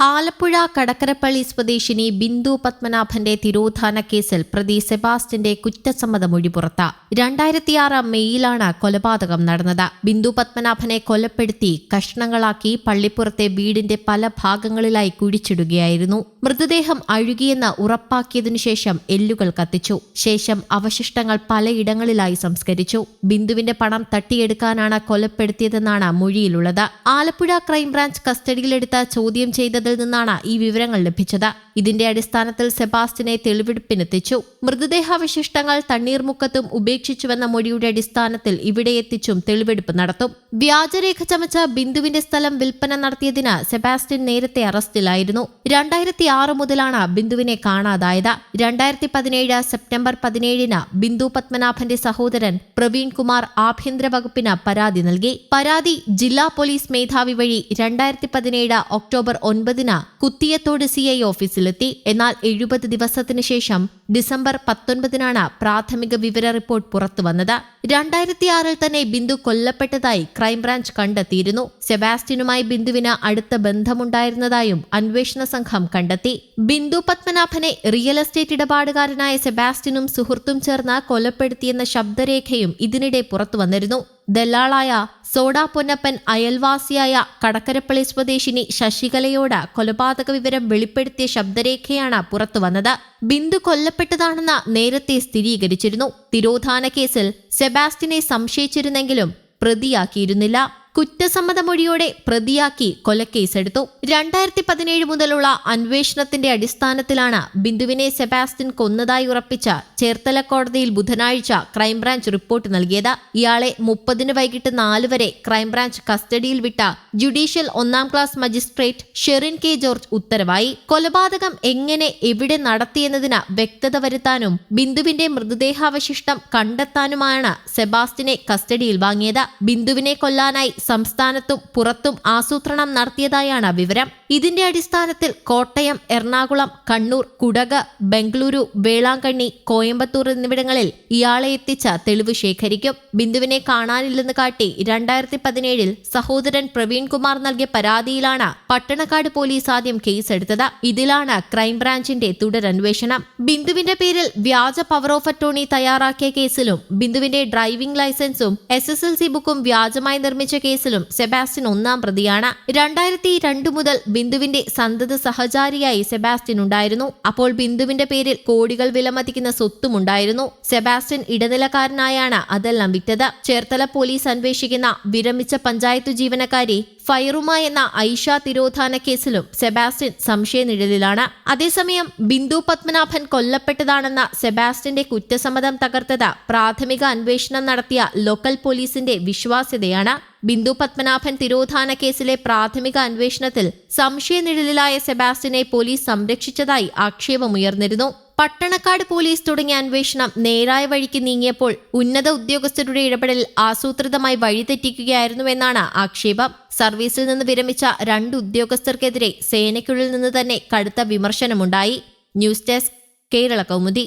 ആലപ്പുഴ കടക്കരപ്പള്ളി സ്വദേശിനി ബിന്ദു പത്മനാഭന്റെ തിരോധാന കേസിൽ പ്രതി സെബാസ്റ്റ്യന്റെ കുറ്റസമ്മതമൊഴി പുറത്ത്. 2006 മെയ്യിലാണ് കൊലപാതകം നടന്നത്. ബിന്ദു പത്മനാഭനെ കൊലപ്പെടുത്തി കഷ്ണങ്ങളാക്കി പള്ളിപ്പുറത്തെ വീടിന്റെ പല ഭാഗങ്ങളിലായി കുഴിച്ചിടുകയായിരുന്നു. മൃതദേഹം അഴുകിയെന്ന് ഉറപ്പാക്കിയതിനു ശേഷം എല്ലുകൾ കത്തിച്ചു. ശേഷം അവശിഷ്ടങ്ങൾ പലയിടങ്ങളിലായി സംസ്കരിച്ചു. ബിന്ദുവിന്റെ പണം തട്ടിയെടുക്കാനാണ് കൊലപ്പെടുത്തിയതെന്നാണ് മൊഴിയിലുള്ളത്. ആലപ്പുഴ ക്രൈംബ്രാഞ്ച് കസ്റ്റഡിയിലെടുത്ത ചോദ്യം ചെയ്തതിൽ നിന്നാണ് ഈ വിവരങ്ങൾ ലഭിച്ചത്. ഇതിന്റെ അടിസ്ഥാനത്തിൽ സെബാസ്റ്റ്യനെ തെളിവെടുപ്പിനെത്തിച്ചു. മൃതദേഹാവശിഷ്ടങ്ങൾ തണ്ണീർമുക്കത്തും ഉപേക്ഷിച്ചുവെന്ന മൊഴിയുടെ അടിസ്ഥാനത്തിൽ ഇവിടെ എത്തിച്ചും തെളിവെടുപ്പ് നടത്തും. വ്യാജരേഖ ചമച്ച ബിന്ദുവിന്റെ സ്ഥലം വിൽപ്പന നടത്തിയതിന് സെബാസ്റ്റ്യൻ നേരത്തെ അറസ്റ്റിലായിരുന്നു. 2006 മുതലാണ് ബിന്ദുവിനെ കാണാതായത്. 2017 സെപ്റ്റംബർ 17 ബിന്ദു പത്മനാഭന്റെ സഹോദരൻ പ്രവീൺ കുമാർ ആഭ്യന്തര വകുപ്പിന് പരാതി നൽകി. പരാതി ജില്ലാ പോലീസ് മേധാവി വഴി 2017 ഒക്ടോബർ 9 കുത്തിയത്തോട് CI ഓഫീസിലെത്തി. എന്നാൽ 70 ദിവസത്തിനു ശേഷം ഡിസംബർ 19 പ്രാഥമിക വിവര റിപ്പോർട്ട് പുറത്തുവന്നത്. 2006 തന്നെ ബിന്ദു കൊല്ലപ്പെട്ടതായി ക്രൈംബ്രാഞ്ച് കണ്ടെത്തിയിരുന്നു. സെബാസ്റ്റ്യനുമായി ബിന്ദുവിന് അടുത്ത ബന്ധമുണ്ടായിരുന്നതായും അന്വേഷണ സംഘം കണ്ടെത്തി. ബിന്ദു പത്മനാഭനെ റിയൽ എസ്റ്റേറ്റ് ഇടപാടുകാരനായ സെബാസ്റ്റ്യനും സുഹൃത്തും ചേർന്ന് കൊലപ്പെടുത്തിയെന്ന ശബ്ദരേഖയും ഇതിനിടെ പുറത്തുവന്നിരുന്നു. ദല്ലാളായ സോഡ പൊന്നപ്പൻ അയൽവാസിയായ കടക്കരപ്പള്ളി സ്വദേശിനി ശശികലയോട് കൊലപാതക വിവരം വെളിപ്പെടുത്തിയ ശബ്ദരേഖയാണ് പുറത്തുവന്നത്. ബിന്ദു കൊല്ലപ്പെട്ടതാണെന്ന് നേരത്തെ സ്ഥിരീകരിച്ചിരുന്നു. തിരോധാന കേസിൽ സെബാസ്റ്റ്യനെ സംശയിച്ചിരുന്നെങ്കിലും പ്രതിയാക്കിയിരുന്നില്ല. കുറ്റസമ്മതമൊഴിയോടെ പ്രതിയാക്കി കൊലക്കേസെടുത്തു. 2017 മുതലുള്ള അന്വേഷണത്തിന്റെ അടിസ്ഥാനത്തിലാണ് ബിന്ദുവിനെ സെബാസ്റ്റ്യൻ കൊന്നതായി ഉറപ്പിച്ച ചേർത്തല കോടതിയിൽ ബുധനാഴ്ച ക്രൈംബ്രാഞ്ച് റിപ്പോർട്ട് നൽകിയത്. ഇയാളെ 30 വൈകിട്ട് 4 വരെ ക്രൈംബ്രാഞ്ച് കസ്റ്റഡിയിൽ വിട്ട judicial 1ാം class magistrate Sherin K George ഉത്തരവായി. കൊലപാതകം എങ്ങനെ എവിടെ നടത്തിയെന്നതിന് വ്യക്തത വരുത്താനും ബിന്ദുവിന്റെ മൃതദേഹാവശിഷ്ടം കണ്ടെത്താനുമാണ് സെബാസ്റ്റ്യനെ കസ്റ്റഡിയിൽ വാങ്ങിയത്. ബിന്ദുവിനെ കൊല്ലാനായി സംസ്ഥാനത്തും പുറത്തും ആസൂത്രണം നടത്തിയതായാണ് വിവരം. ഇതിന്റെ അടിസ്ഥാനത്തിൽ കോട്ടയം, എറണാകുളം, കണ്ണൂർ, കുടക്, ബംഗളൂരു, വേളാങ്കണ്ണി, കോയമ്പത്തൂർ എന്നിവിടങ്ങളിൽ ഇയാളെ എത്തിച്ച തെളിവ് ശേഖരിക്കും. ബിന്ദുവിനെ കാണാനില്ലെന്ന് കാട്ടി 2017 സഹോദരൻ പ്രവീൺ കുമാർ നൽകിയ പരാതിയിലാണ് പട്ടണക്കാട് പോലീസ് ആദ്യം കേസെടുത്തത്. ഇതിലാണ് ക്രൈംബ്രാഞ്ചിന്റെ തുടരന്വേഷണം. ബിന്ദുവിന്റെ പേരിൽ വ്യാജ പവർ ഓഫ് അറ്റോർണി തയ്യാറാക്കിയ കേസിലും ബിന്ദുവിന്റെ ഡ്രൈവിംഗ് ലൈസൻസും SSLC ബുക്കും വ്യാജമായി നിർമ്മിച്ച കേസിലും സെബാസ്റ്റ്യൻ 1ാം പ്രതിയാണ്. 2002 മുതൽ ബിന്ദുവിന്റെ സന്തത സഹചാരിയായി സെബാസ്റ്റ്യൻ ഉണ്ടായിരുന്നു. അപ്പോൾ ബിന്ദുവിന്റെ പേരിൽ കോടികൾ വിലമതിക്കുന്ന സ്വത്തുമുണ്ടായിരുന്നു. സെബാസ്റ്റ്യൻ ഇടനിലക്കാരനായാണ് അതെല്ലാം വിറ്റത്. ചേർത്തല പോലീസ് അന്വേഷിക്കുന്ന വിരമിച്ച പഞ്ചായത്ത് ജീവനക്കാരി ഫൈറുമ എന്ന ഐഷ തിരോധാന കേസിലും സെബാസ്റ്റ്യൻ സംശയനിഴലിലാണ്. അതേസമയം ബിന്ദു പത്മനാഭൻ കൊല്ലപ്പെട്ടതാണെന്ന സെബാസ്റ്റ്യന്റെ കുറ്റസമ്മതം തകർത്തത് പ്രാഥമിക അന്വേഷണം നടത്തിയ ലോക്കൽ പോലീസിന്റെ വിശ്വാസ്യതയാണ്. ബിന്ദു പത്മനാഭൻ തിരോധാന കേസിലെ പ്രാഥമിക അന്വേഷണത്തിൽ സംശയനിഴലിലായ സെബാസ്റ്റ്യനെ പോലീസ് സംരക്ഷിച്ചതായി ആക്ഷേപമുയർന്നിരുന്നു. പട്ടണക്കാട് പോലീസ് തുടങ്ങിയ അന്വേഷണം നേരായ വഴിക്ക് നീങ്ങിയപ്പോൾ ഉന്നത ഉദ്യോഗസ്ഥരുടെ ഇടപെടലിൽ ആസൂത്രിതമായി വഴിതെറ്റിക്കുകയായിരുന്നുവെന്നാണ് ആക്ഷേപം. സർവീസിൽ നിന്ന് വിരമിച്ച 2 ഉദ്യോഗസ്ഥർക്കെതിരെ സേനയ്ക്കുള്ളിൽ നിന്ന് തന്നെ കടുത്ത വിമർശനമുണ്ടായി. News desk, Kerala Kaumudi.